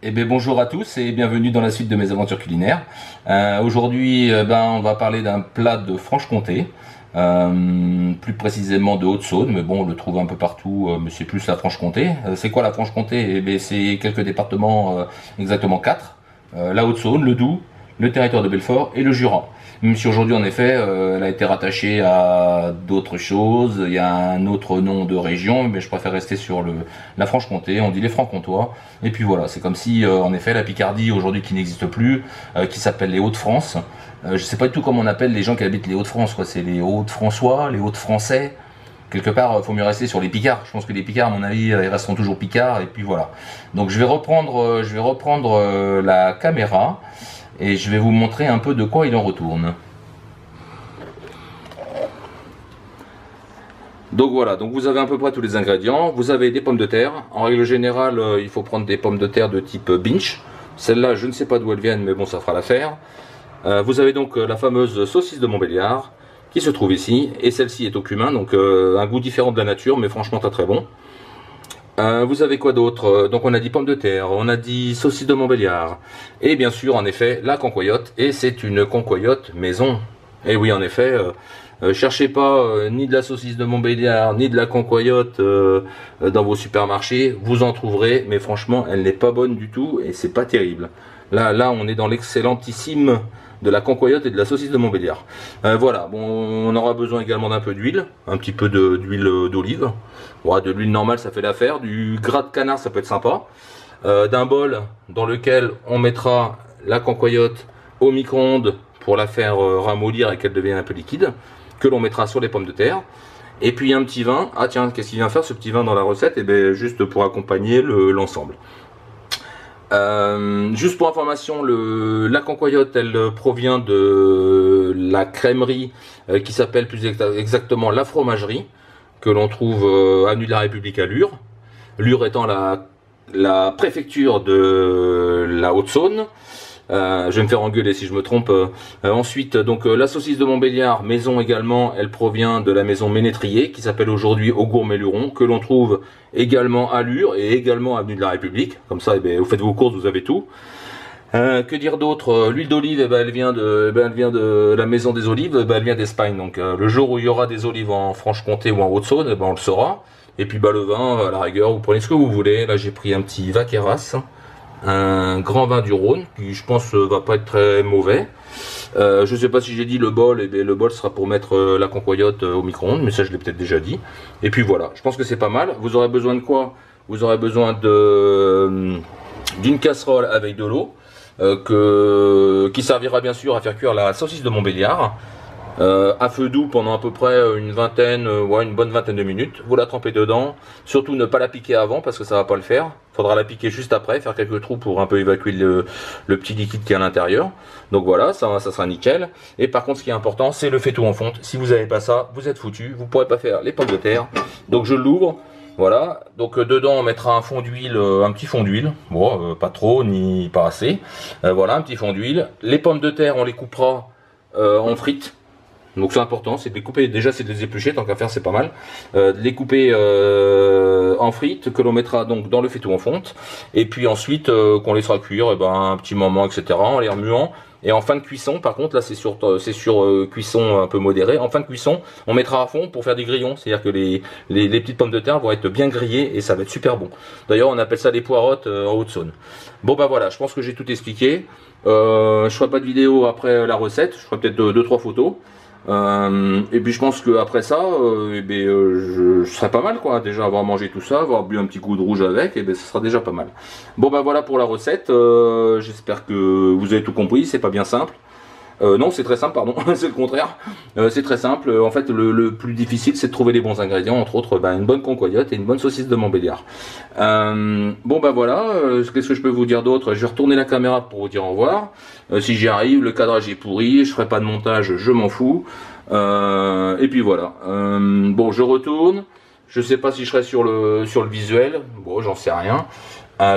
Eh bien, bonjour à tous et bienvenue dans la suite de mes aventures culinaires. Aujourd'hui, on va parler d'un plat de Franche-Comté, plus précisément de Haute-Saône, mais bon, on le trouve un peu partout, mais c'est plus la Franche-Comté. C'est quoi la Franche-Comté? Eh bien, c'est quelques départements, exactement 4. La Haute-Saône, le Doubs, le territoire de Belfort et le Jura. Même si aujourd'hui, en effet, elle a été rattachée à d'autres choses, il y a un autre nom de région, mais je préfère rester sur la Franche-Comté, on dit les Francs-Comtois. Et puis voilà, c'est comme si, en effet, la Picardie, aujourd'hui qui n'existe plus, qui s'appelle les Hauts-de-France. Je sais pas du tout comment on appelle les gens qui habitent les Hauts-de-France, quoi. C'est les Hauts-de-François, les Hauts-de-Français. Quelque part, il faut mieux rester sur les Picards. Je pense que les Picards, à mon avis, ils resteront toujours Picards. Et puis voilà. Donc je vais reprendre la caméra et je vais vous montrer un peu de quoi il en retourne. Donc voilà, donc vous avez à peu près tous les ingrédients. Vous avez des pommes de terre. En règle générale, il faut prendre des pommes de terre de type Binch. Celle-là, je ne sais pas d'où elles viennent, mais bon, ça fera l'affaire. Vous avez donc la fameuse saucisse de Montbéliard qui se trouve ici. Et celle-ci est au cumin, donc un goût différent de la nature, mais franchement très très bon. Vous avez quoi d'autre? Donc on a dit pommes de terre, on a dit saucisse de Montbéliard. Et bien sûr, en effet, la concoyote. Et c'est une concoyote maison. Et oui, en effet... cherchez pas ni de la saucisse de Montbéliard ni de la concoyote dans vos supermarchés, vous en trouverez, mais franchement elle n'est pas bonne du tout et c'est pas terrible. Là on est dans l'excellentissime de la concoyote et de la saucisse de Montbéliard. Voilà, bon, on aura besoin également d'un peu d'huile, un petit peu d'huile d'olive. Ouais, de l'huile normale ça fait l'affaire, du gras de canard ça peut être sympa, d'un bol dans lequel on mettra la concoyote au micro-ondes pour la faire ramollir et qu'elle devienne un peu liquide, que l'on mettra sur les pommes de terre. Et puis un petit vin. Ah tiens, qu'est-ce qu'il vient faire ce petit vin dans la recette? Et bien juste pour accompagner l'ensemble. Juste pour information, la concoyote, elle provient de la crèmerie qui s'appelle plus exactement la fromagerie, que l'on trouve avenue de la République à Lure. Lure étant la préfecture de la Haute-Saône. Je vais me faire engueuler si je me trompe. Ensuite, donc la saucisse de Montbéliard, maison également, elle provient de la maison Ménétrier, qui s'appelle aujourd'hui Au Gourmet-Luron, que l'on trouve également à Lure et également avenue de la République. Comme ça, vous faites vos courses, vous avez tout. Que dire d'autre? L'huile d'olive, elle vient de la maison des olives, elle vient d'Espagne. Donc le jour où il y aura des olives en Franche-Comté ou en Haute-Saône, on le saura. Et puis le vin, à la rigueur, vous prenez ce que vous voulez. Là, j'ai pris un petit Vaqueras, un grand vin du Rhône qui je pense va pas être très mauvais. Je sais pas si j'ai dit le bol, le bol sera pour mettre la concoyote au micro-ondes, mais ça je l'ai peut-être déjà dit. Et puis voilà, je pense que c'est pas mal. Vous aurez besoin de quoi? Vous aurez besoin d'une casserole avec de l'eau qui servira bien sûr à faire cuire la saucisse de Montbéliard à feu doux pendant à peu près une bonne vingtaine de minutes. Vous la trempez dedans, surtout ne pas la piquer avant parce que ça va pas le faire. Faudra la piquer juste après, faire quelques trous pour un peu évacuer le petit liquide qui est à l'intérieur. Donc voilà, ça sera nickel. Et par contre, ce qui est important, c'est le fait-tout en fonte. Si vous n'avez pas ça, vous êtes foutu. Vous pourrez pas faire les pommes de terre. Donc je l'ouvre. Voilà, donc dedans on mettra un fond d'huile, un petit fond d'huile, bon, pas trop ni pas assez. Voilà, un petit fond d'huile. Les pommes de terre, on les coupera en frites. Donc c'est important, c'est de les couper, déjà c'est de les éplucher, tant qu'à faire c'est pas mal. De les couper en frites, que l'on mettra donc dans le fait-tout en fonte. Et puis ensuite qu'on laissera cuire un petit moment, etc. en les remuant. Et en fin de cuisson, par contre, là c'est sur cuisson un peu modérée. En fin de cuisson, on mettra à fond pour faire des grillons. C'est-à-dire que les petites pommes de terre vont être bien grillées et ça va être super bon. D'ailleurs, on appelle ça des poireaux en Haute-Saône. Bon voilà, je pense que j'ai tout expliqué. Je ferai pas de vidéo après la recette, je ferai peut-être 2-3 photos. Et puis je pense que après ça, je serai pas mal quoi. Déjà avoir mangé tout ça, avoir bu un petit coup de rouge avec, et ce sera déjà pas mal. Bon voilà pour la recette. J'espère que vous avez tout compris. C'est pas bien simple. Non, c'est très simple, pardon, c'est le contraire. C'est très simple. En fait, le plus difficile, c'est de trouver les bons ingrédients, entre autres une bonne concoyote et une bonne saucisse de Montbéliard. Voilà, qu'est-ce que je peux vous dire d'autre? Je vais retourner la caméra pour vous dire au revoir. Si j'y arrive, le cadrage est pourri, je ferai pas de montage, je m'en fous. Et puis voilà. Bon, je retourne. Je sais pas si je serai sur le visuel. Bon, j'en sais rien.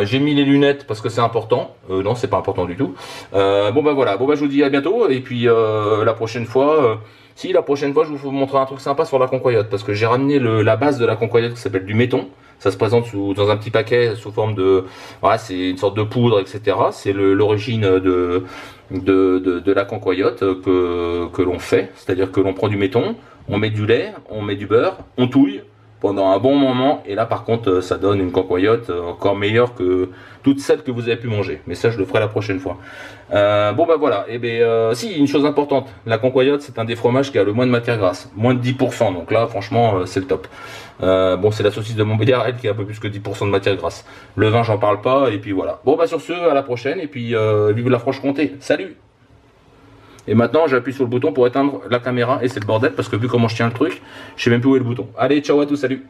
J'ai mis les lunettes parce que c'est important. Non, c'est pas important du tout. Voilà. Je vous dis à bientôt. Et puis la prochaine fois, Si, la prochaine fois, je vous montrerai un truc sympa sur la concoyote, parce que j'ai ramené la base de la concoyote qui s'appelle du méton. Ça se présente dans un petit paquet sous forme de... Voilà, c'est une sorte de poudre, etc. C'est l'origine de la concoyote que l'on fait. C'est-à-dire que l'on prend du méton, on met du lait, on met du beurre, on touille pendant un bon moment. Et là, par contre, ça donne une concoyote encore meilleure que toutes celles que vous avez pu manger. Mais ça, je le ferai la prochaine fois. Bon, bah voilà. Et si, une chose importante. La concoyote, c'est un des fromages qui a le moins de matière grasse. Moins de 10%. Donc là, franchement, c'est le top. Bon, c'est la saucisse de Montbéliard, elle, qui a un peu plus que 10% de matière grasse. Le vin, j'en parle pas. Et puis voilà. Bon, bah sur ce, à la prochaine. Et puis, vive la Franche-Comté. Salut! Et maintenant, j'appuie sur le bouton pour éteindre la caméra. Et c'est le bordel parce que vu comment je tiens le truc, je sais même plus où est le bouton. Allez, ciao à tous, salut!